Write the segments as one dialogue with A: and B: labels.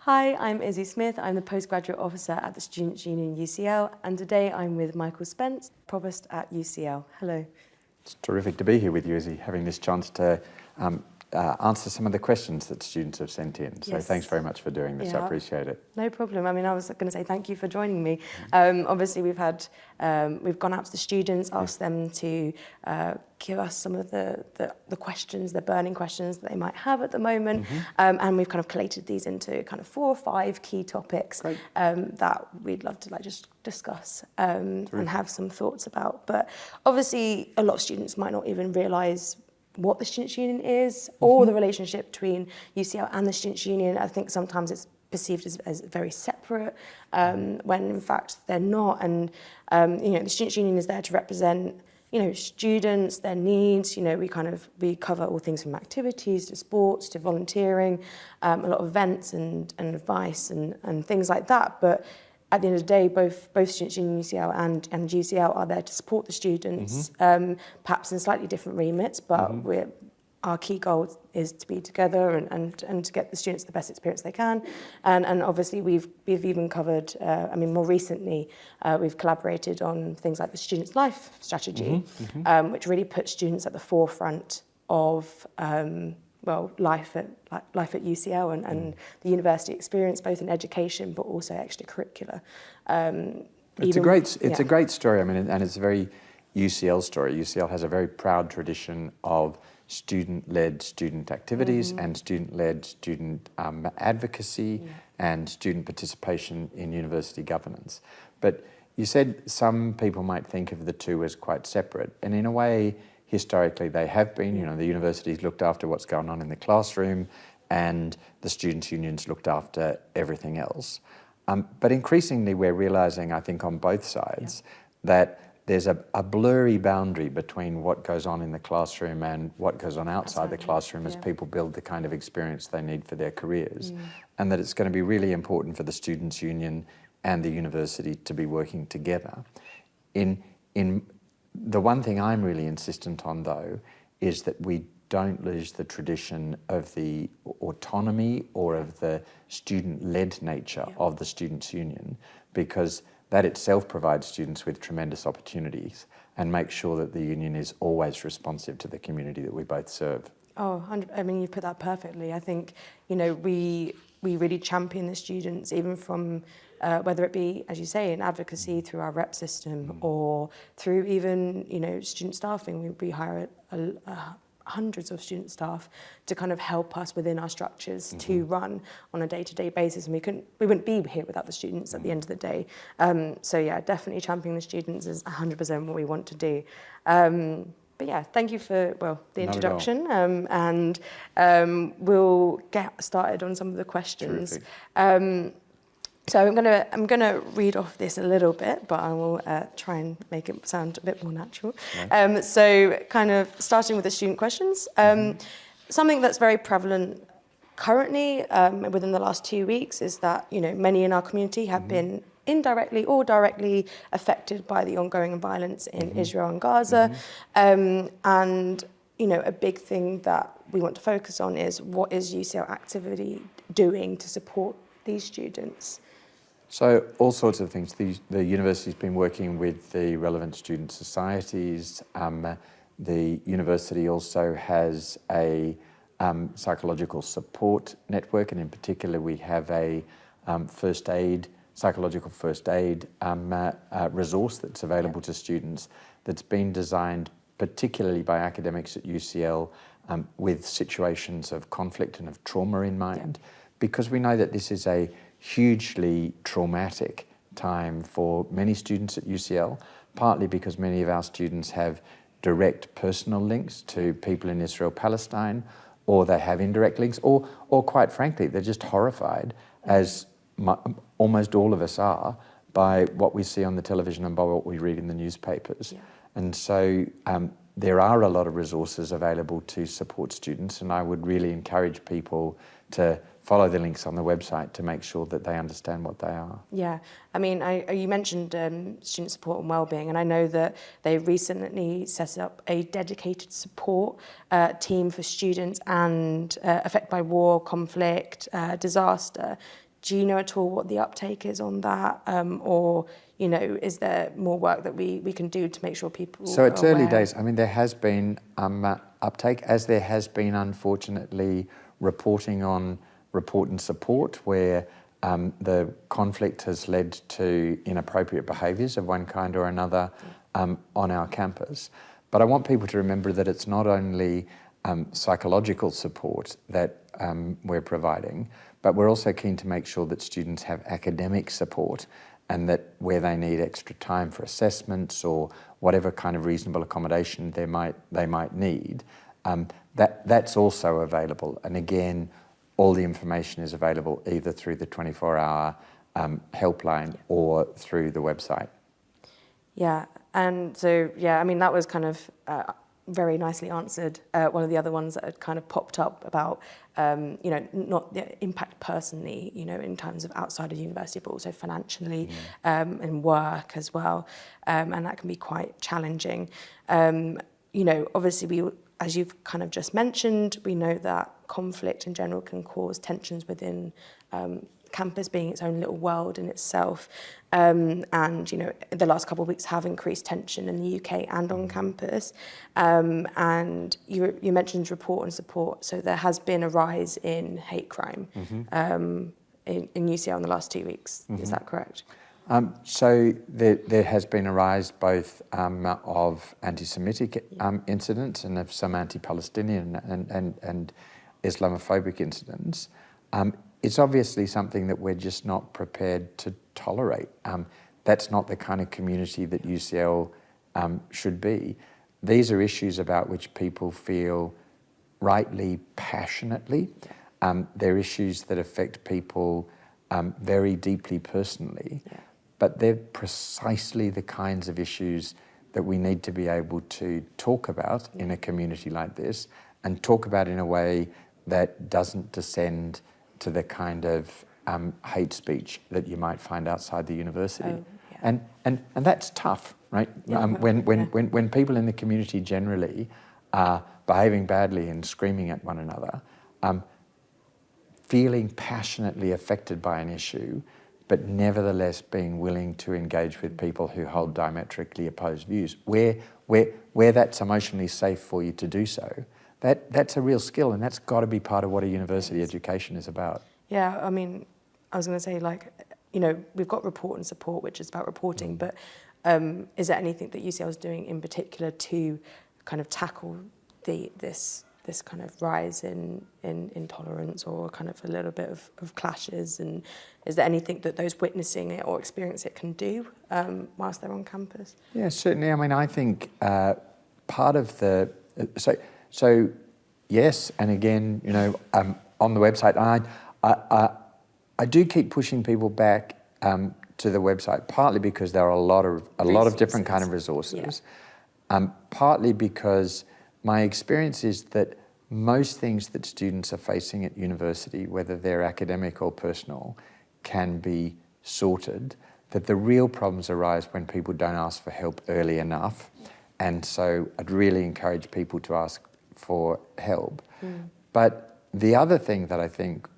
A: Hi, I'm Issy Smith. I'm the Postgraduate Officer at the Students' Union UCL, and today I'm with Michael Spence, Provost at UCL. Hello.
B: It's terrific to be here with you, Issy, having this chance to answer some of the questions that students have sent in. So
A: Yes.
B: Thanks very much for doing this.
A: Yeah.
B: I appreciate it.
A: No problem. I mean, I was going to say thank you for joining me. Obviously, we've gone out to the students, asked them to give us some of the questions, the burning questions that they might have at the moment, and we've kind of collated these into kind of 4 or 5 key topics that we'd love to just discuss and have some thoughts about. But obviously, a lot of students might not even realise what the Students' Union is or the relationship between UCL and the Students' Union. I think sometimes it's perceived as very separate when in fact they're not. And the Students' Union is there to represent students, their needs. We cover all things from activities to sports to volunteering, a lot of events and advice and things like that. But at the end of the day, both Students' Union UCL and UCL are there to support the students, perhaps in slightly different remits, but our key goal is to be together and to get the students the best experience they can. And obviously we've even covered, more recently, we've collaborated on things like the Students' Life strategy, which really puts students at the forefront of life at UCL and the university experience, both in education but also extracurricular.
B: It's a great story. And it's a very UCL story. UCL has a very proud tradition of student-led student activities and student-led student advocacy and student participation in university governance. But you said some people might think of the two as quite separate, and in a way, historically they have been. The universities looked after what's going on in the classroom and the students' unions looked after everything else. But increasingly we're realising, I think on both sides, that there's a blurry boundary between what goes on in the classroom and what goes on outside the classroom as people build the kind of experience they need for their careers. And that it's going to be really important for the Students' Union and the university to be working together. The one thing I'm really insistent on, though, is that we don't lose the tradition of the autonomy or of the student-led nature of the Students' Union, because that itself provides students with tremendous opportunities and makes sure that the union is always responsive to the community that we both serve.
A: Oh, you put that perfectly. I think, we really champion the students, even from whether it be, as you say, in advocacy through our rep system or through even, student staffing. We hire hundreds of student staff to kind of help us within our structures to run on a day-to-day basis, and we wouldn't be here without the students at the end of the day. Definitely championing the students is 100% what we want to do. But yeah, thank you for the introduction, and we'll get started on some of the questions. So I'm gonna read off this a little bit, but I will try and make it sound a bit more natural. So kind of starting with the student questions. Something that's very prevalent currently within the last 2 weeks is that many in our community have been indirectly or directly affected by the ongoing violence in Israel and Gaza. And a big thing that we want to focus on is what is UCL activity doing to support these students?
B: So all sorts of things. The university's been working with the relevant student societies. The university also has a psychological support network, and in particular we have a psychological first aid resource that's available to students that's been designed particularly by academics at UCL with situations of conflict and of trauma in mind, because we know that this is a hugely traumatic time for many students at UCL, partly because many of our students have direct personal links to people in Israel and Palestine, or they have indirect links, or quite frankly, they're just horrified, as almost all of us are, by what we see on the television and by what we read in the newspapers. And so there are a lot of resources available to support students, and I would really encourage people to follow the links on the website to make sure that they understand what they are.
A: Yeah, you mentioned student support and wellbeing, and I know that they recently set up a dedicated support team for students and affected by war, conflict, disaster. do you know at all what the uptake is on that? Or, you know, is there more work that we can do to make sure people
B: So it's
A: are
B: early
A: aware?
B: days. I mean, there has been uptake, as there has been, unfortunately, reporting on report and support where the conflict has led to inappropriate behaviours of one kind or another on our campus. But I want people to remember that it's not only psychological support that we're providing, but we're also keen to make sure that students have academic support, and that where they need extra time for assessments or whatever kind of reasonable accommodation they might need, that's also available. And again, all the information is available either through the 24-hour helpline or through the website.
A: Yeah, and so, yeah, I mean, that was kind of very nicely answered. One of the other ones that had kind of popped up about, you know, not the impact personally, you know, in terms of outside of university, but also financially and work as well. And that can be quite challenging. You know, obviously, as you've kind of just mentioned, we know that conflict in general can cause tensions within campus being its own little world in itself. And, you know, the last couple of weeks have increased tension in the UK and on campus. And you mentioned report and support. So there has been a rise in hate crime in UCL in the last 2 weeks. Is that correct?
B: So there has been a rise both of anti-Semitic incidents and of some anti-Palestinian and Islamophobic incidents. It's obviously something that we're just not prepared to tolerate. That's not the kind of community that UCL should be. These are issues about which people feel rightly passionately. They're issues that affect people very deeply personally, but they're precisely the kinds of issues that we need to be able to talk about in a community like this, and talk about in a way that doesn't descend to the kind of hate speech that you might find outside the university. And that's tough, right? When people in the community generally are behaving badly and screaming at one another, feeling passionately affected by an issue, but nevertheless being willing to engage with people who hold diametrically opposed views, where that's emotionally safe for you to do so, that's a real skill, and that's got to be part of what a university education is about. Yeah,
A: I mean, I was going to say, like, you know, we've got report and support, which is about reporting, but is there anything that UCL is doing in particular to kind of tackle this kind of rise in intolerance or kind of a little bit of clashes? And is there anything that those witnessing it or experience it can do whilst they're on campus?
B: Yeah, certainly. I mean, I think part of the... So yes, and again, you know, on the website, I do keep pushing people back to the website, partly because there are a lot of different kind of resources, partly because my experience is that most things that students are facing at university, whether they're academic or personal, can be sorted, that the real problems arise when people don't ask for help early enough. And so I'd really encourage people to ask for help. But the other thing that I think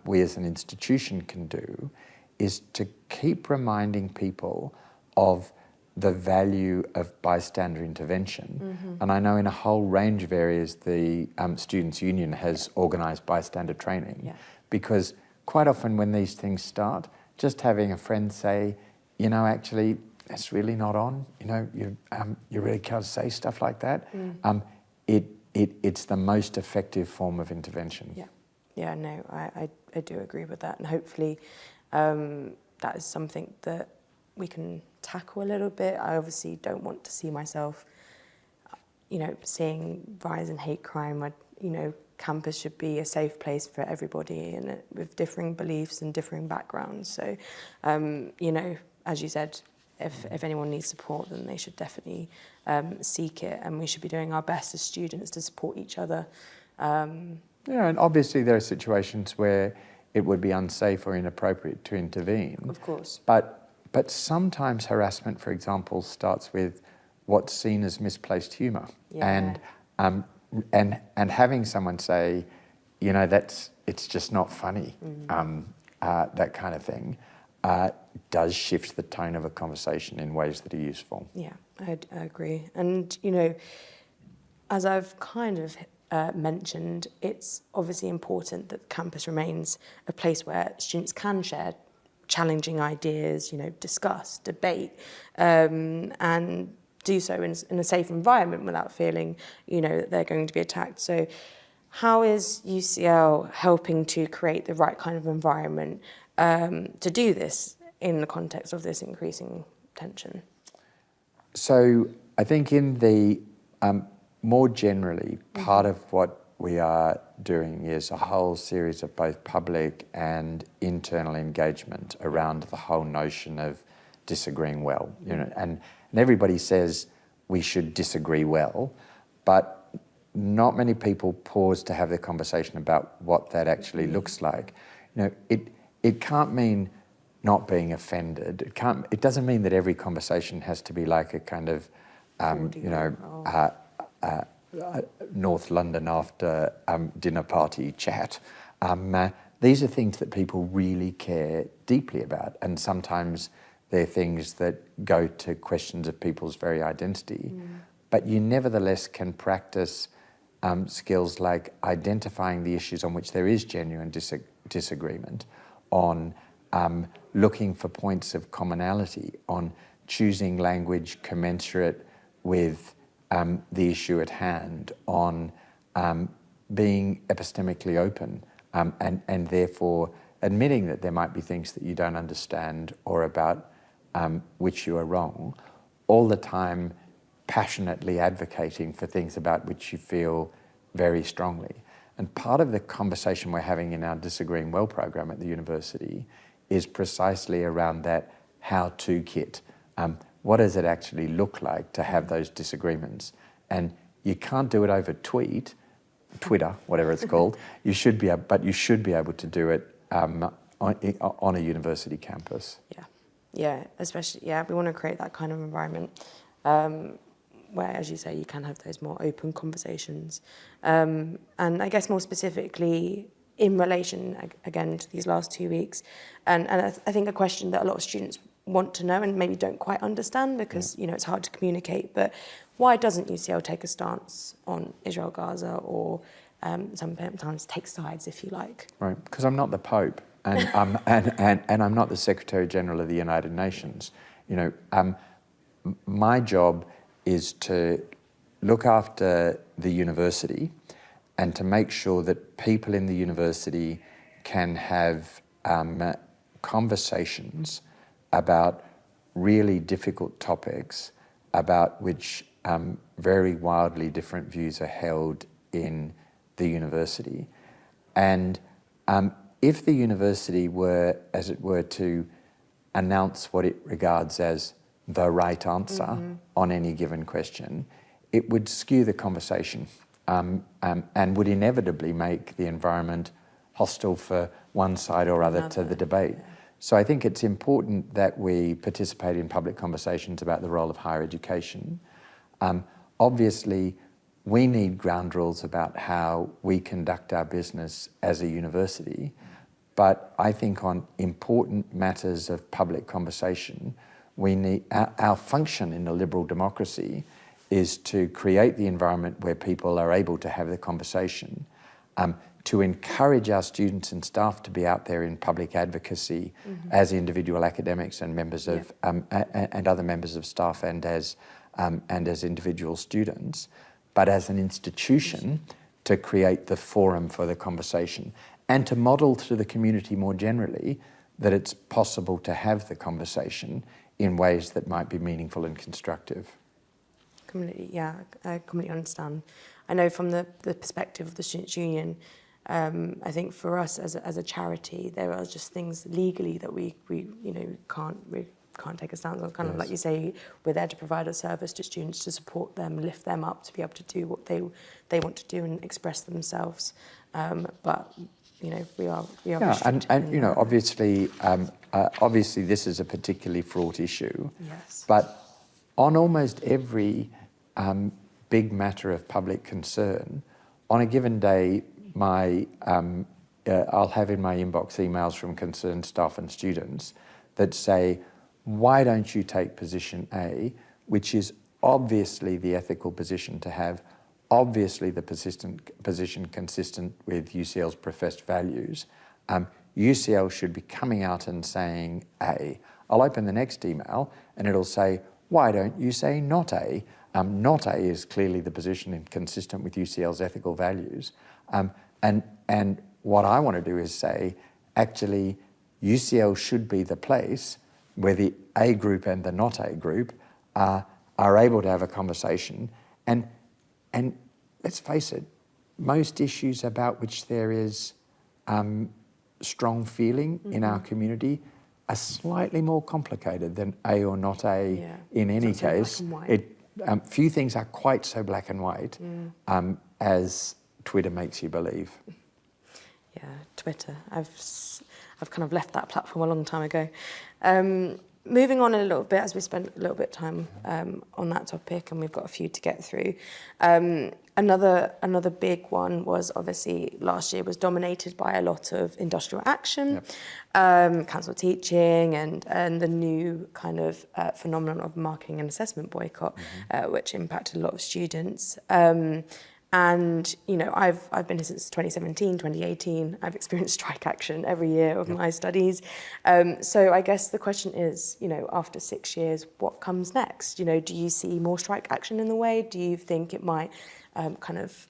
B: we as an institution can do is to keep reminding people of the value of bystander intervention. And I know in a whole range of areas the Students' Union has organised bystander training, because quite often when these things start, just having a friend say, you know, actually, it's really not on, you know, you really can't say stuff like that. It's the most effective form of intervention.
A: Yeah, no, I do agree with that. And hopefully that is something that we can tackle a little bit. I obviously don't want to see myself, you know, seeing rise in hate crime. You know, campus should be a safe place for everybody and with differing beliefs and differing backgrounds. So, you know, as you said, if anyone needs support, then they should definitely seek it, and we should be doing our best as students to support each other.
B: Yeah, and obviously there are situations where it would be unsafe or inappropriate to intervene.
A: Of course.
B: But sometimes harassment, for example, starts with what's seen as misplaced humour. And having someone say, you know, it's just not funny. that kind of thing, does shift the tone of a conversation in ways that are useful.
A: Yeah, I agree. And, you know, as I've kind of mentioned, it's obviously important that campus remains a place where students can share challenging ideas, you know, discuss, debate, and do so in a safe environment without feeling, you know, that they're going to be attacked. So how is UCL helping to create the right kind of environment to do this in the context of this increasing tension?
B: So I think in the more generally, part of what we are doing is a whole series of both public and internal engagement around the whole notion of disagreeing well. You know, and everybody says we should disagree well, but not many people pause to have the conversation about what that actually looks like. You know, it can't mean not being offended. It doesn't mean that every conversation has to be like a kind of, North London after dinner party chat. These are things that people really care deeply about, and sometimes they're things that go to questions of people's very identity. But you nevertheless can practice skills like identifying the issues on which there is genuine disagreement, on looking for points of commonality, on choosing language commensurate with the issue at hand, on being epistemically open, and therefore admitting that there might be things that you don't understand or about which you are wrong, all the time passionately advocating for things about which you feel very strongly. And part of the conversation we're having in our Disagreeing Well program at the university is precisely around that how-to kit. What does it actually look like to have those disagreements? And you can't do it over Twitter, whatever it's called. You should be able to do it on a university campus.
A: Yeah, especially, we want to create that kind of environment where, as you say, you can have those more open conversations. And I guess more specifically, in relation, again, to these last 2 weeks, and I think a question that a lot of students want to know and maybe don't quite understand because, you know, it's hard to communicate, but why doesn't UCL take a stance on Israel-Gaza or sometimes take sides, if you like?
B: Right, because I'm not the Pope and I'm not the Secretary General of the United Nations. You know, my job is to look after the university and to make sure that people in the university can have conversations about really difficult topics about which very wildly different views are held in the university. And if the university were, as it were, to announce what it regards as the right answer on any given question, it would skew the conversation and would inevitably make the environment hostile for one side or other to the debate. So I think it's important that we participate in public conversations about the role of higher education. Obviously, we need ground rules about how we conduct our business as a university, but I think on important matters of public conversation, we need our function in a liberal democracy is to create the environment where people are able to have the conversation, to encourage our students and staff to be out there in public advocacy as individual academics and members of and other members of staff and as individual students, but as an institution to create the forum for the conversation and to model to the community more generally that it's possible to have the conversation in ways that might be meaningful and constructive.
A: Completely, yeah, I completely understand. I know from the perspective of the Students' Union, I think for us as a charity, there are just things legally that we can't take a stance on. Kind of like you say, we're there to provide a service to students, to support them, lift them up, to be able to do what they want to do and express themselves. But you know, we are
B: and you know, obviously this is a particularly fraught issue.
A: Yes.
B: But on almost every big matter of public concern, on a given day, my I'll have in my inbox emails from concerned staff and students that say, why don't you take position A, which is obviously the ethical position to have, obviously the position consistent with UCL's professed values. UCL should be coming out and saying A. I'll open the next email and it'll say, why don't you say not A? Not A is clearly the position consistent with UCL's ethical values. And what I want to do is say, actually, UCL should be the place where the A group and the not A group are able to have a conversation. And let's face it, most issues about which there is strong feeling in our community are slightly more complicated than A or not A in any case. Few things are quite so black and white as Twitter makes you believe.
A: Yeah, Twitter. I've kind of left that platform a long time ago. Moving on a little bit, as we spent a little bit of time on that topic, and we've got a few to get through. Another big one was obviously last year was dominated by a lot of industrial action, cancelled teaching, and the new kind of phenomenon of marking and assessment boycott, which impacted a lot of students. And, you know, I've been here since 2017, 2018. I've experienced strike action every year of my studies. So I guess the question is, you know, after 6 years, what comes next? You know, do you see more strike action in the way? Do you think it might kind of,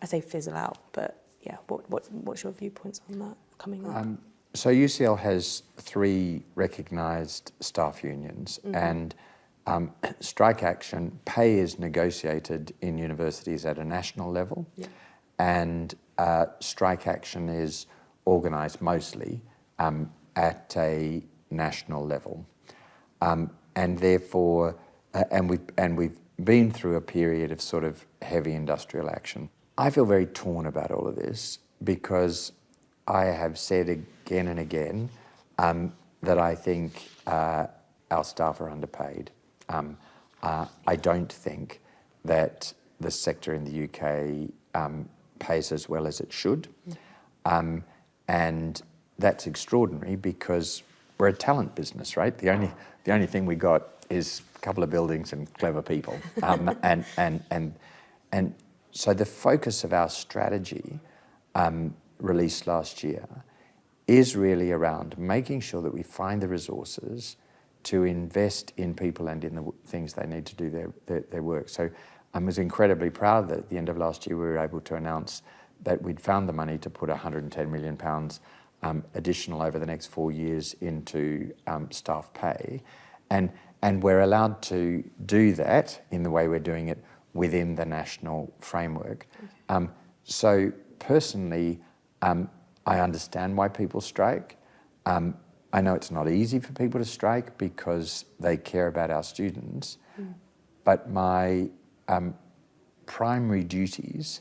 A: I say fizzle out, but yeah, what's your viewpoints on that coming up?
B: So UCL has 3 recognised staff unions, and strike action, pay is negotiated in universities at a national level, and strike action is organised mostly at a national level, and therefore, and we've been through a period of sort of heavy industrial action. I feel very torn about all of this because I have said again and again that I think our staff are underpaid. I don't think that the sector in the UK pays as well as it should. And that's extraordinary because we're a talent business, right? The only thing we got is a couple of buildings and clever people. And so the focus of our strategy released last year is really around making sure that we find the resources to invest in people and in the things they need to do their work. So I was incredibly proud that at the end of last year we were able to announce that we'd found the money to put £110 million additional over the next 4 years into staff pay. And we're allowed to do that in the way we're doing it within the national framework. So personally, I understand why people strike. I know it's not easy for people to strike because they care about our students, but my primary duties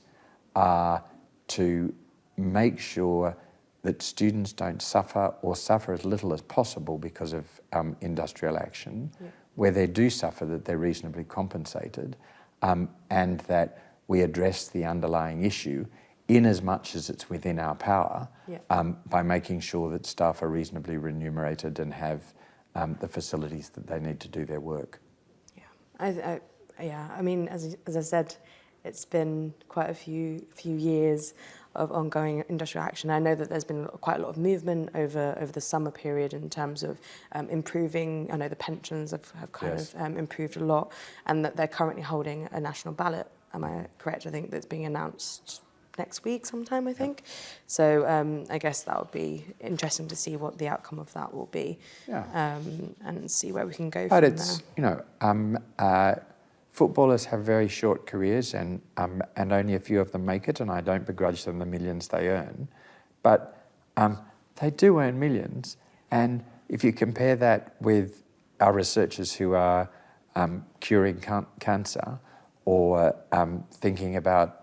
B: are to make sure that students don't suffer or suffer as little as possible because of industrial action. Where they do suffer, that they're reasonably compensated, and that we address the underlying issue in as much as it's within our power, by making sure that staff are reasonably remunerated and have the facilities that they need to do their work.
A: I mean, as I said, it's been quite a few years of ongoing industrial action. I know that there's been quite a lot of movement over the summer period in terms of improving. I know the pensions have kind of improved a lot, and that they're currently holding a national ballot. Am I correct? I think that's being announced next week sometime, I think. So I guess that would be interesting to see what the outcome of that will be, and see where we can go from there.
B: You know, footballers have very short careers, and only a few of them make it, and I don't begrudge them the millions they earn, but they do earn millions. And if you compare that with our researchers who are curing cancer or thinking about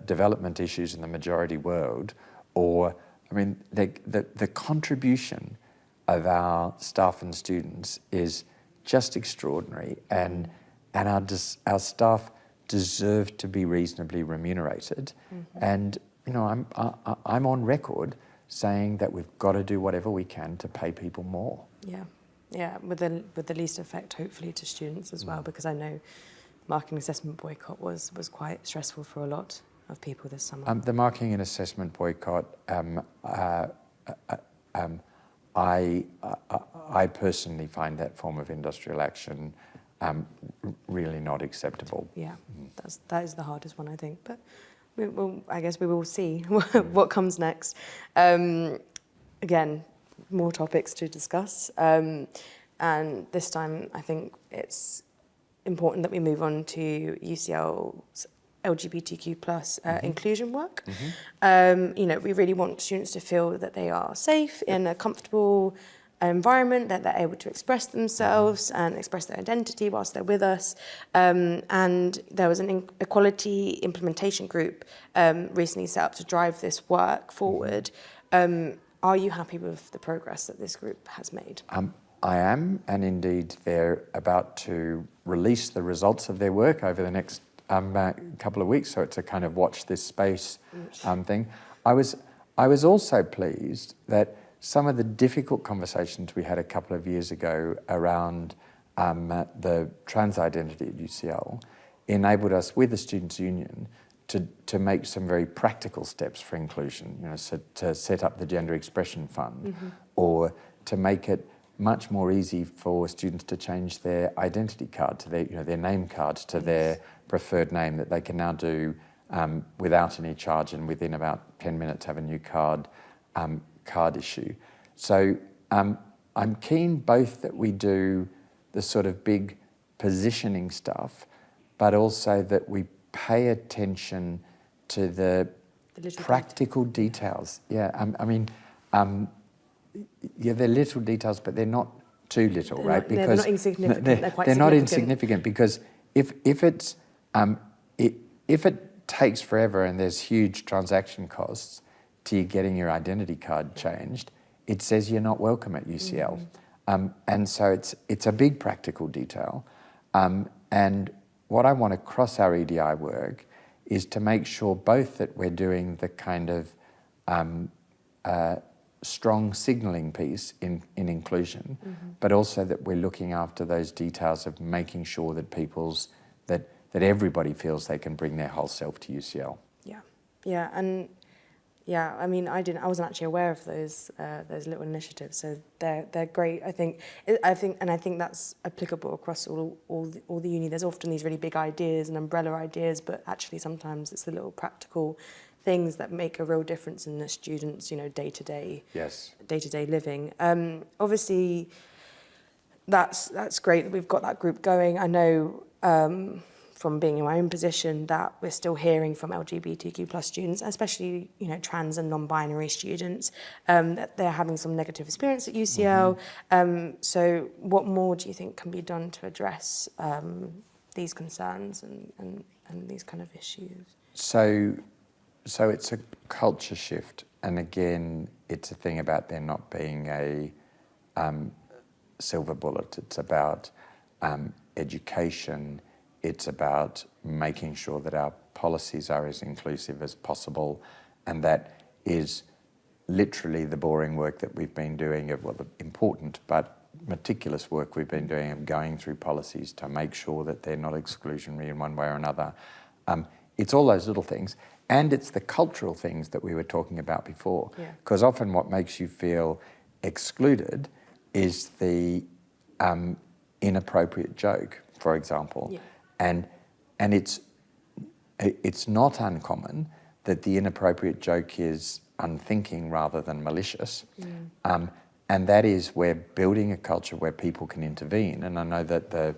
B: development issues in the majority world, or, I mean, the contribution of our staff and students is just extraordinary, and our staff deserve to be reasonably remunerated. And I'm on record saying that we've got to do whatever we can to pay people more.
A: Yeah, with the least effect, hopefully, to students as well, because I know marking assessment boycott was quite stressful for a lot of people this summer.
B: The marking and assessment boycott, I personally find that form of industrial action really not acceptable.
A: Yeah, that is the hardest one, I think. But I guess we will see what comes next. Again, more topics to discuss. And this time, I think it's important that we move on to UCL's LGBTQ+ inclusion work. We really want students to feel that they are safe in a comfortable environment, that they're able to express themselves and express their identity whilst they're with us. And there was an equality implementation group recently set up to drive this work forward. Are you happy with the progress that this group has made?
B: I am, and indeed they're about to release the results of their work over the next couple of weeks, so it's a kind of watch this space thing. I was also pleased that some of the difficult conversations we had a couple of years ago around the trans identity at UCL enabled us with the Students' Union to make some very practical steps for inclusion, so to set up the Gender Expression Fund, or to make it much more easy for students to change their identity card to their name card to their preferred name, that they can now do without any charge and within about 10 minutes have a new card issue. So I'm keen both that we do the sort of big positioning stuff, but also that we pay attention to the practical details. Yeah, they're little details, but they're not too little, right?
A: Because they're not insignificant. They're quite
B: they're
A: significant.
B: not insignificant because if it takes forever and there's huge transaction costs to you getting your identity card changed, it says you're not welcome at UCL. And so it's a big practical detail. And what I want across our EDI work is to make sure both that we're doing the kind of strong signalling piece in inclusion, but also that we're looking after those details of making sure that that everybody feels they can bring their whole self to UCL. I wasn't actually aware of those little initiatives, so they're great. I think that's applicable across all the uni. There's often these really big ideas and umbrella ideas, but actually sometimes it's the little practical things that make a real difference in the students' day-to-day living. Obviously, that's great that we've got that group going. I know from being in my own position that we're still hearing from LGBTQ+ students, especially trans and non-binary students, that they're having some negative experience at UCL. So what more do you think can be done to address these concerns and these kind of issues? So it's a culture shift, and again, it's a thing about there not being a silver bullet. It's about education. It's about making sure that our policies are as inclusive as possible, and that is literally the boring work that we've been doing, the important but meticulous work we've been doing of going through policies to make sure that they're not exclusionary in one way or another. It's all those little things, and it's the cultural things that we were talking about before, because often what makes you feel excluded is the inappropriate joke, for example. And it's not uncommon that the inappropriate joke is unthinking rather than malicious. And that is where building a culture where people can intervene. And I know that the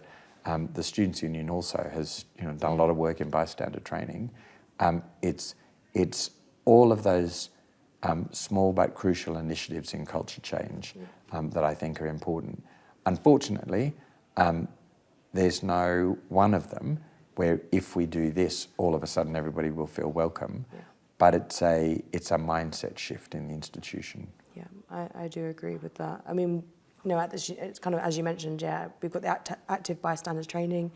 B: Students' Union also has done a lot of work in bystander training. It's all of those small but crucial initiatives in culture change that I think are important. Unfortunately, there's no one of them where if we do this, all of a sudden everybody will feel welcome. But it's a mindset shift in the institution.
A: Yeah, I do agree with that. I mean, it's kind of, as you mentioned, we've got the active bystanders training,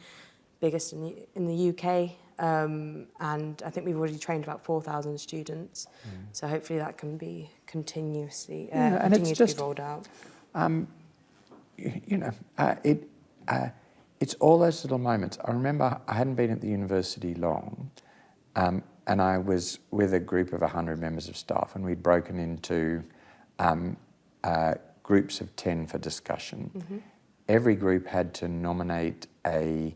A: biggest in the UK. and I think we've already trained about 4,000 students. So hopefully that can be continuously continue to be rolled out.
B: It's all those little moments. I remember I hadn't been at the university long, and I was with a group of 100 members of staff, and we'd broken into groups of 10 for discussion. Every group had to nominate a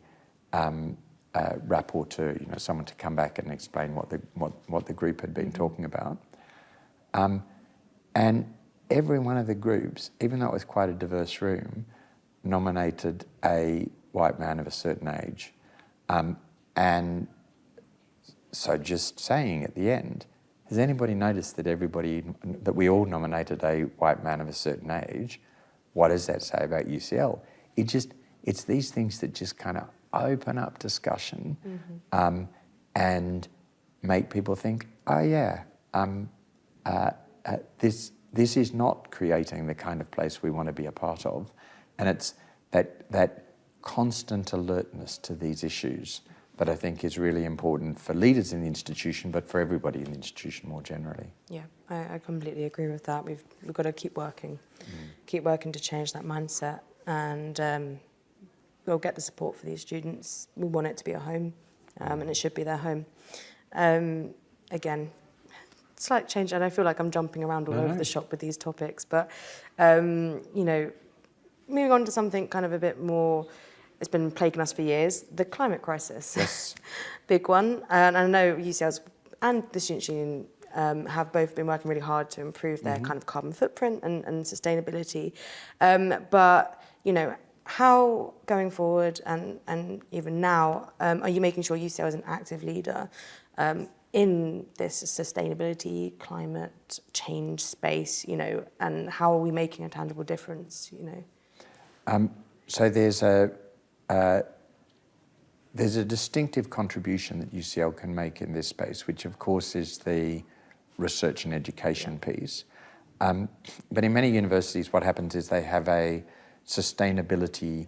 B: rapporteur, someone to come back and explain what the group had been talking about. And every one of the groups, even though it was quite a diverse room, nominated a white man of a certain age. And so just saying at the end, has anybody noticed that we all nominated a white man of a certain age? What does that say about UCL? It's these things that just kind of open up discussion and make people think, oh yeah, this is not creating the kind of place we want to be a part of. And it's that constant alertness to these issues that I think is really important for leaders in the institution, but for everybody in the institution more generally.
A: Yeah, I completely agree with that. We've got to keep working to change that mindset, and we'll get the support for these students. We want it to be a home, and it should be their home. Again, slight change, and I feel like I'm jumping around all over the shop with these topics, but moving on to something kind of a bit more, it's been plaguing us for years, the climate crisis.
B: Yes.
A: Big one. And I know UCL's and the Students' Union have both been working really hard to improve their kind of carbon footprint and sustainability. But, how going forward and even now, are you making sure UCL is an active leader in this sustainability, climate change space, and how are we making a tangible difference,
B: So there's a distinctive contribution that UCL can make in this space, which of course is the research and education piece. But in many universities, what happens is they have a sustainability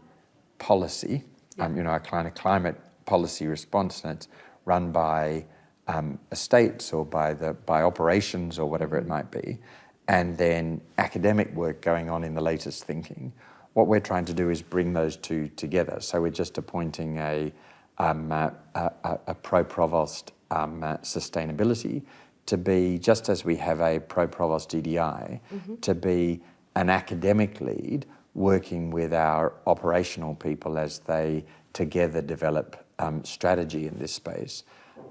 B: policy, a kind of climate policy response, and it's run by estates or by operations or whatever it might be, and then academic work going on in the latest thinking. What we're trying to do is bring those two together. So we're just appointing a pro-provost sustainability to be, just as we have a pro-provost EDI, to be an academic lead working with our operational people as they together develop strategy in this space.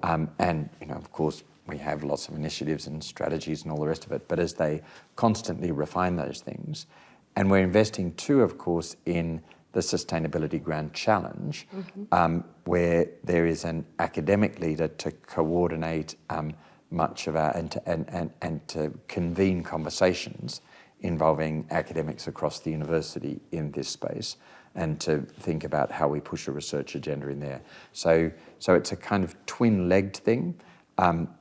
B: And, of course, we have lots of initiatives and strategies and all the rest of it, but as they constantly refine those things. And we're investing too, of course, in the Sustainability Grand Challenge, where there is an academic leader to coordinate much of our and to convene conversations involving academics across the university in this space, and to think about how we push a research agenda in there. So it's a kind of twin-legged thing.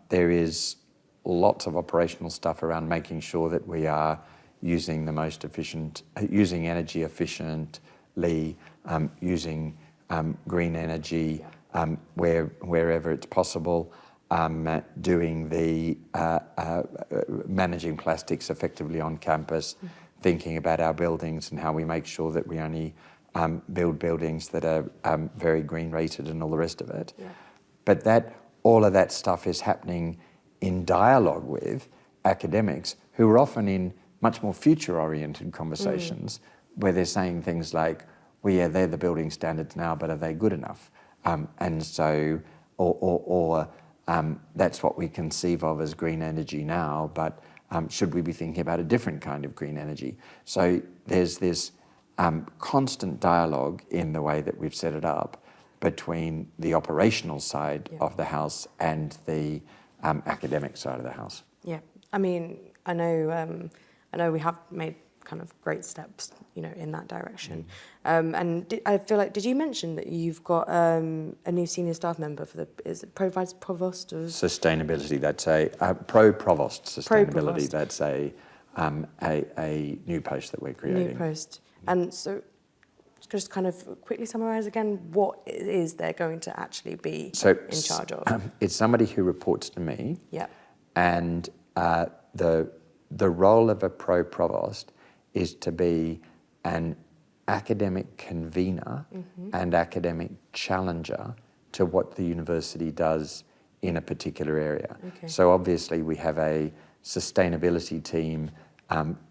B: There is lots of operational stuff around making sure that we are using the most efficient, using energy efficiently, using green energy wherever it's possible, doing the managing plastics effectively on campus, thinking about our buildings and how we make sure that we only build buildings that are very green rated and all the rest of it. Yeah. But all of that stuff is happening in dialogue with academics who are often in much more future-oriented conversations where they're saying things like, well, yeah, they're the building standards now, but are they good enough? And so, that's what we conceive of as green energy now, but should we be thinking about a different kind of green energy? So there's this constant dialogue in the way that we've set it up between the operational side of the house and the academic side of the house. Yeah,
A: I mean, I know we have made kind of great steps, in that direction. And I feel like, did you mention that you've got a new senior staff member for is it Provost? Or?
B: Sustainability, that's a pro-provost sustainability. That's a new post that we're creating.
A: New post. And so just kind of quickly summarise again what it is they're going to actually be in charge of?
B: It's somebody who reports to me.
A: Yeah.
B: And the role of a pro-provost is to be an academic convener and academic challenger to what the university does in a particular area.
A: Okay.
B: So obviously we have a sustainability team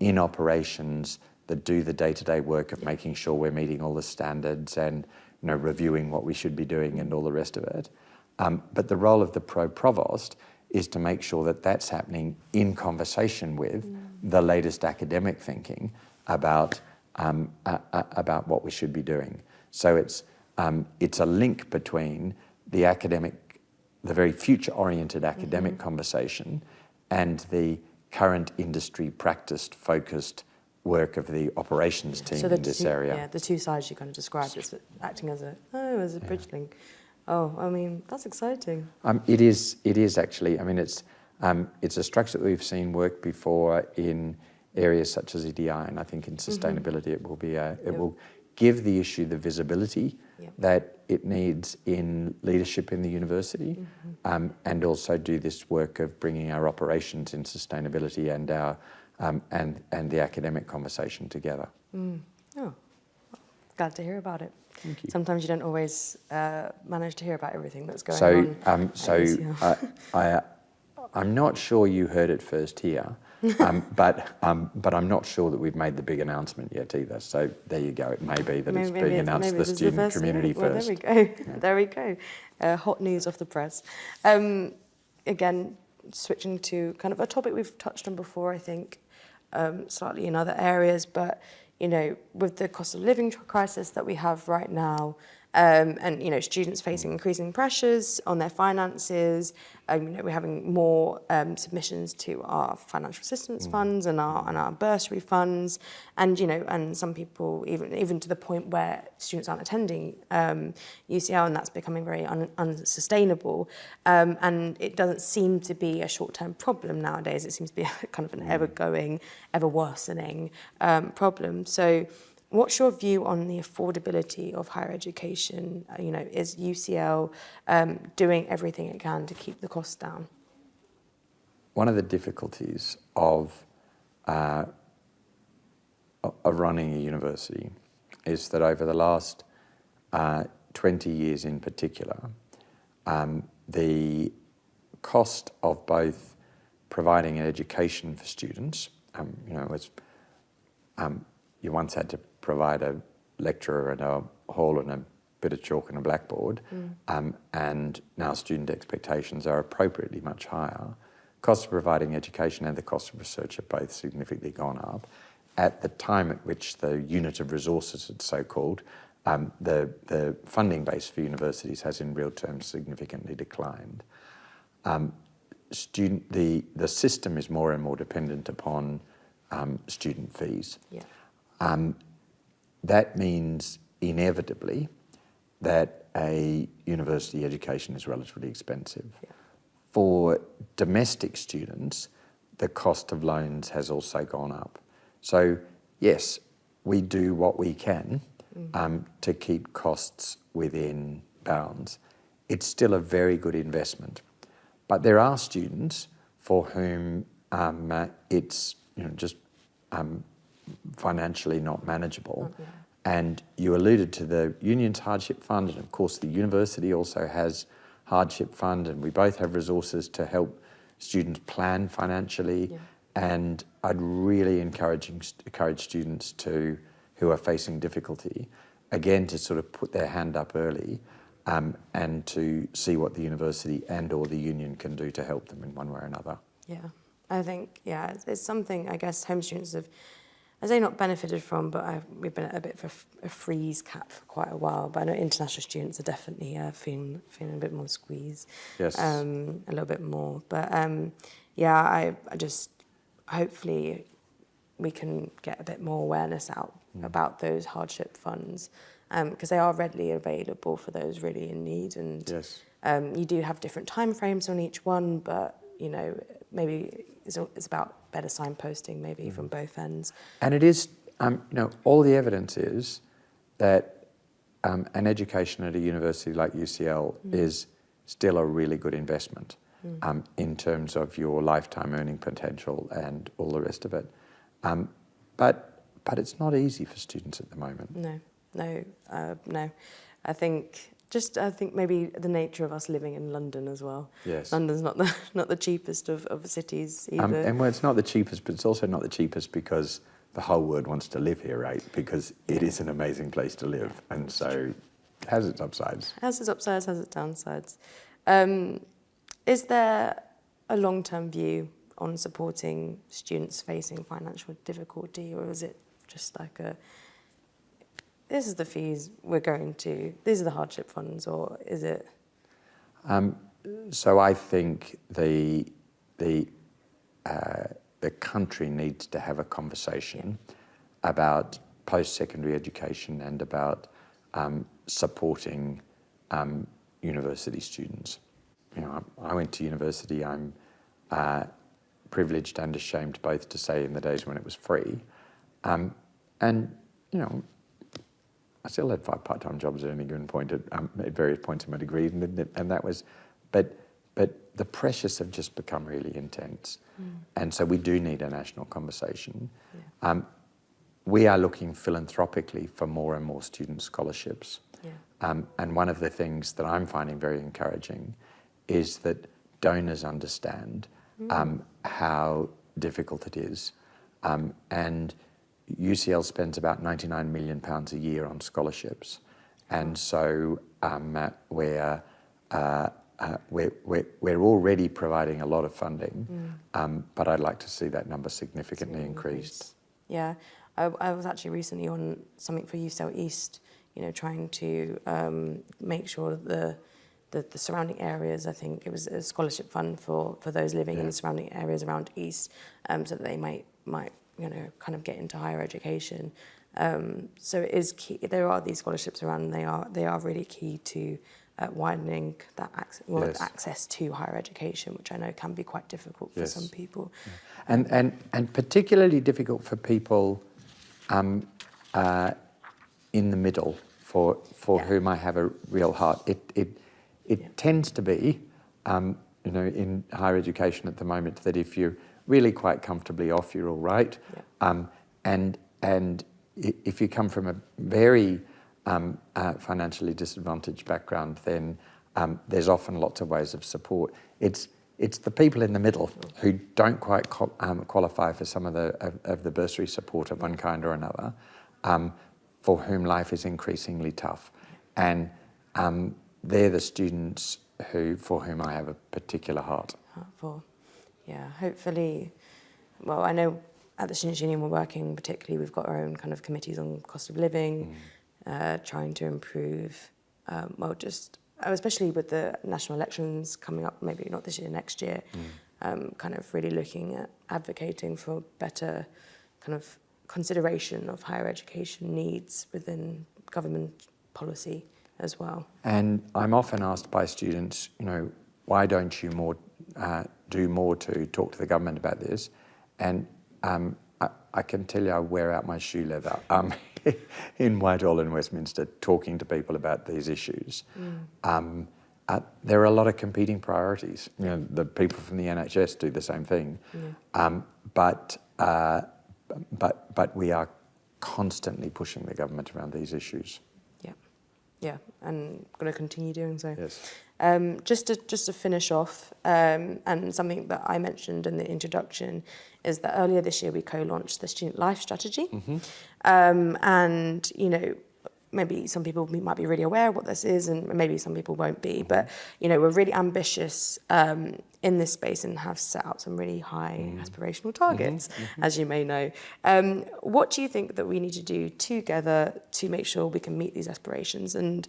B: in operations that do the day-to-day work of making sure we're meeting all the standards and reviewing what we should be doing and all the rest of it. But the role of the pro-provost is to make sure that that's happening in conversation with the latest academic thinking about what we should be doing. So it's a link between the very future-oriented academic conversation and the current industry practice-focused work of the operations team in this area.
A: Yeah, the two sides you kind of described as acting as a bridge link. Oh, I mean, that's exciting.
B: It is actually. I mean, it's a structure that we've seen work before in areas such as EDI, and I think in sustainability it will be it will give the issue the visibility that it needs in leadership in the university, and also do this work of bringing our operations in sustainability and our and the academic conversation together.
A: Oh, glad to hear about it.
B: Thank you.
A: Sometimes you don't always manage to hear about everything that's going on.
B: I'm not sure you heard it first here, but I'm not sure that we've made the big announcement yet either. So there you go. It may be that it's being announced to the student community first.
A: Well, there we go. Yeah. There we go. Hot news off the press. Again, switching to kind of a topic we've touched on before, I think, slightly in other areas, but with the cost of living crisis that we have right now, and students facing increasing pressures on their finances, we're having more submissions to our financial assistance funds and our bursary funds, and some people even to the point where students aren't attending UCL, and that's becoming very unsustainable. And it doesn't seem to be a short-term problem nowadays. It seems to be kind of an ever-going, ever-worsening problem. So, what's your view on the affordability of higher education? Is UCL doing everything it can to keep the costs down?
B: One of the difficulties of running a university is that over the last 20 years in particular, the cost of both providing an education for students, you once had to provide a lecturer and a hall and a bit of chalk and a blackboard, and now student expectations are appropriately much higher. Cost of providing education and the cost of research have both significantly gone up. At the time at which the unit of resources, it's so-called, the funding base for universities has in real terms significantly declined. The system is more and more dependent upon student fees. Yeah. That means inevitably that a university education is relatively expensive. Yeah. For domestic students, the cost of loans has also gone up. So yes, we do what we can to keep costs within bounds. It's still a very good investment. But there are students for whom it's just financially not manageable. Okay. And you alluded to the union's hardship fund, and of course the university also has hardship fund, and we both have resources to help students plan financially. Yeah. And I'd really encourage students who are facing difficulty, again, to sort of put their hand up early and to see what the university and or the union can do to help them in one way or another.
A: Yeah, I think, it's something I guess home students have, I say not benefited from, but we've been at a bit of a freeze cap for quite a while. But I know international students are definitely feeling a bit more squeeze.
B: Yes.
A: A little bit more. But I just, hopefully we can get a bit more awareness out about those hardship funds, because they are readily available for those really in need. And
B: yes.
A: You do have different time frames on each one, but maybe it's about better signposting maybe from both ends.
B: And it is, all the evidence is that an education at a university like UCL is still a really good investment in terms of your lifetime earning potential and all the rest of it. But it's not easy for students at the moment.
A: No. I think maybe the nature of us living in London as well.
B: Yes.
A: London's not the cheapest of cities either.
B: And it's not the cheapest, but it's also not the cheapest because the whole world wants to live here, right? Because it is an amazing place to live, and so it has its upsides.
A: Has its upsides, has its downsides. Is there a long-term view on supporting students facing financial difficulty, or is it just like this is the fees we're going to, these are the hardship funds, or is it?
B: So I think the country needs to have a conversation about post-secondary education and about supporting university students. You know, I went to university. I'm privileged and ashamed both to say in the days when it was free, and you know, I still had 5 part-time jobs at any given point at various points in my degree, and that was, but the pressures have just become really intense, and so we do need a national conversation. Yeah. We are looking philanthropically for more and more student scholarships, and one of the things that I'm finding very encouraging is that donors understand how difficult it is, and UCL spends about £99 million a year on scholarships, and so we're already providing a lot of funding, but I'd like to see that number significantly increased.
A: Yeah, I was actually recently on something for UCL East, you know, trying to make sure that the surrounding areas, I think it was a scholarship fund for those living in the surrounding areas around East, so that they might you know, kind of get into higher education. So it is key. There are these scholarships around, and they are really key to widening that access to higher education, which I know can be quite difficult for some people.
B: Yeah. And particularly difficult for people in the middle, for whom I have a real heart. It tends to be, you know, in higher education at the moment, that if you're really quite comfortably off, you're all right. Yeah. And if you come from a very financially disadvantaged background, then there's often lots of ways of support. It's the people in the middle who don't quite qualify for some of the bursary support of one kind or another, for whom life is increasingly tough, and they're the students for whom I have a particular heart.
A: Yeah, hopefully. Well, I know at the Students' Union we're working particularly, we've got our own kind of committees on cost of living, trying to improve, especially with the national elections coming up, maybe not this year, next year, kind of really looking at advocating for better kind of consideration of higher education needs within government policy as well. And
B: I'm often asked by students, you know, why don't you do more to talk to the government about this? And I can tell you I wear out my shoe leather in Whitehall and Westminster talking to people about these issues. There are a lot of competing priorities. You know, the people from the NHS do the same thing. But we are constantly pushing the government around these issues.
A: Yeah, and going to continue doing so.
B: Yes.
A: Just to finish off, and something that I mentioned in the introduction is that earlier this year we co-launched the Student Life Strategy, and you know, maybe some people might be really aware of what this is, and maybe some people won't be. But you know, we're really ambitious in this space and have set out some really high aspirational targets, as you may know. What do you think that we need to do together to make sure we can meet these aspirations, and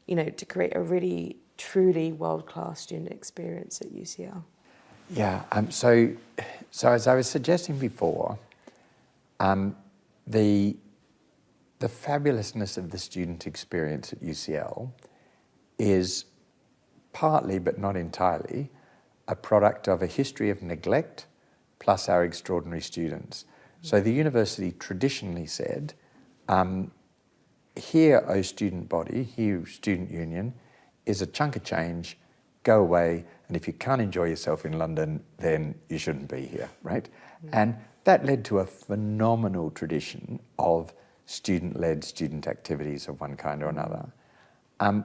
A: you know, to create a really truly world-class student experience at UCL?
B: Yeah. So as I was suggesting before, the fabulousness of the student experience at UCL is partly, but not entirely, a product of a history of neglect plus our extraordinary students. So the university traditionally said, here, O student body, here, student union, is a chunk of change, go away, and if you can't enjoy yourself in London, then you shouldn't be here, right? And that led to a phenomenal tradition of student-led student activities of one kind or another. And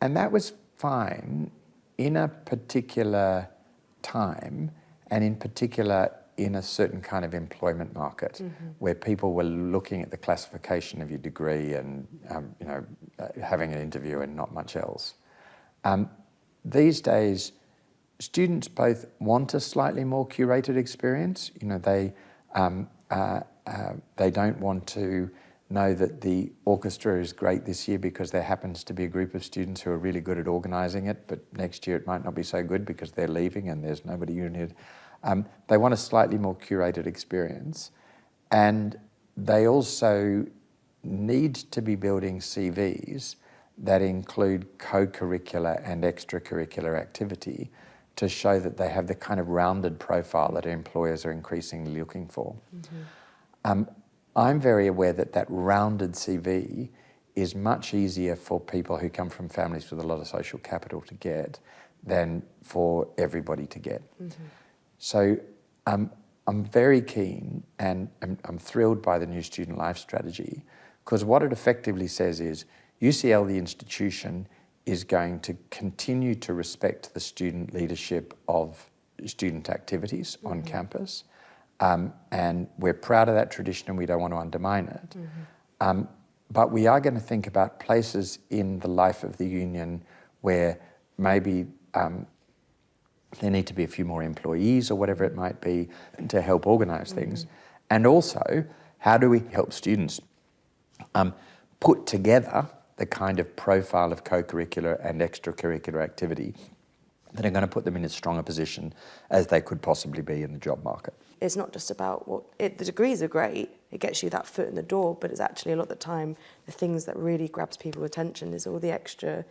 B: that was fine in a particular time, and in particular in a certain kind of employment market, where people were looking at the classification of your degree and having an interview and not much else. These days, students both want a slightly more curated experience. They don't want to know that the orchestra is great this year because there happens to be a group of students who are really good at organising it, but next year it might not be so good because they're leaving and there's nobody united. They want a slightly more curated experience, and they also need to be building CVs that include co-curricular and extracurricular activity to show that they have the kind of rounded profile that employers are increasingly looking for. I'm very aware that that rounded CV is much easier for people who come from families with a lot of social capital to get than for everybody to get. So I'm very keen, and I'm thrilled by the new student life strategy, because what it effectively says is UCL, the institution, is going to continue to respect the student leadership of student activities on campus. And we're proud of that tradition and we don't want to undermine it. But we are going to think about places in the life of the union where maybe there need to be a few more employees or whatever it might be to help organise things. And also, how do we help students put together the kind of profile of co-curricular and extracurricular activity that are going to put them in as strong a position as they could possibly be in the job market.
A: It's not just about the degrees are great, it gets you that foot in the door, but it's actually a lot of the time the things that really grabs people's attention is all the extra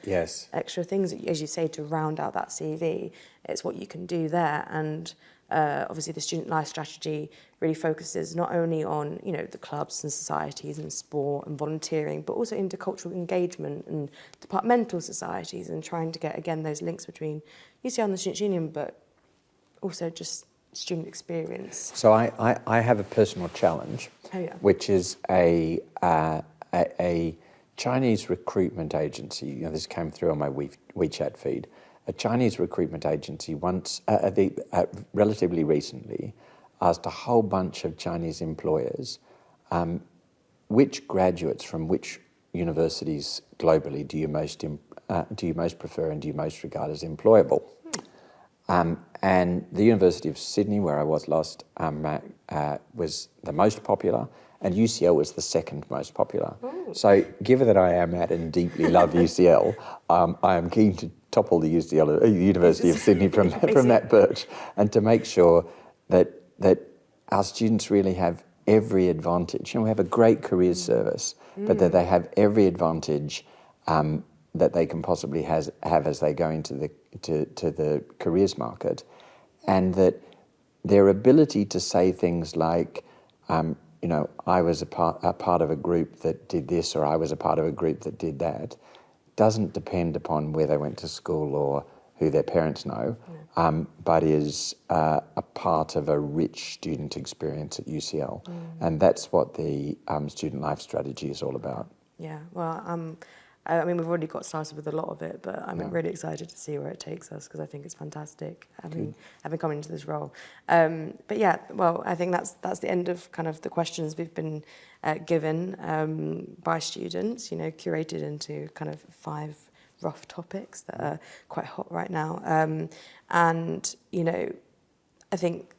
A: things, as you say, to round out that CV. It's what you can do there, and obviously the student life strategy really focuses not only on the clubs and societies and sport and volunteering, but also intercultural engagement and departmental societies, and trying to get again those links between UCL and the Students' Union, but also just student experience.
B: So I have a personal challenge, which is a Chinese recruitment agency. This came through on my WeChat feed. A Chinese recruitment agency once, relatively recently, asked a whole bunch of Chinese employers which graduates from which universities globally do you most prefer and do you most regard as employable. And the University of Sydney, where I was last, was the most popular, and UCL was the second most popular. Ooh. So given that I am at and deeply love UCL, I am keen to topple the University of Sydney from that perch, and to make sure that our students really have every advantage. We have a great careers service, but that they have every advantage that they can possibly have as they go into the careers market, and that their ability to say things like, I was a part of a group that did this, or I was a part of a group that did that, doesn't depend upon where they went to school or who their parents know, but is a part of a rich student experience at UCL. And that's what the student life strategy is all about.
A: Yeah, well, I mean, we've already got started with a lot of it, but I'm really excited to see where it takes us, because I think it's fantastic having come into this role. But yeah, well, I think that's the end of kind of the questions we've been given by students, curated into kind of 5 rough topics that are quite hot right now. And, I think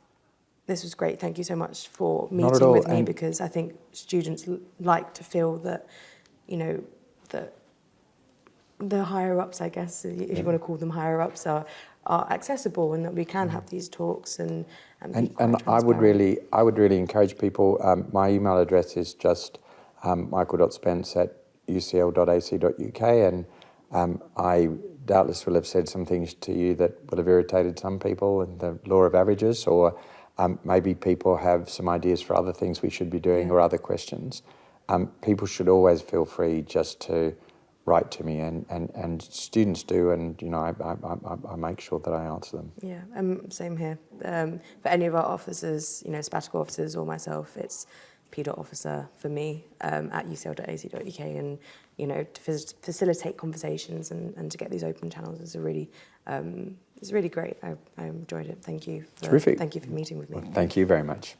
A: this was great. Thank you so much for meeting with me, because I think students like to feel that, that the higher ups, I guess, if you want to call them higher ups, are accessible, and that we can have these talks and
B: I would really encourage people. My email address is just michael.spence@ucl.ac.uk, and I doubtless will have said some things to you that will have irritated some people in the law of averages, or maybe people have some ideas for other things we should be doing or other questions. people should always feel free just to write to me, and students do, and I make sure that I answer them.
A: Yeah, same here. For any of our officers, sabbatical officers or myself, it's p.officer for me at ucl.ac.uk, and to facilitate conversations and to get these open channels is it's really great. I enjoyed it. Thank you.
B: Terrific.
A: Thank you for meeting with me.
B: Well, thank you very much.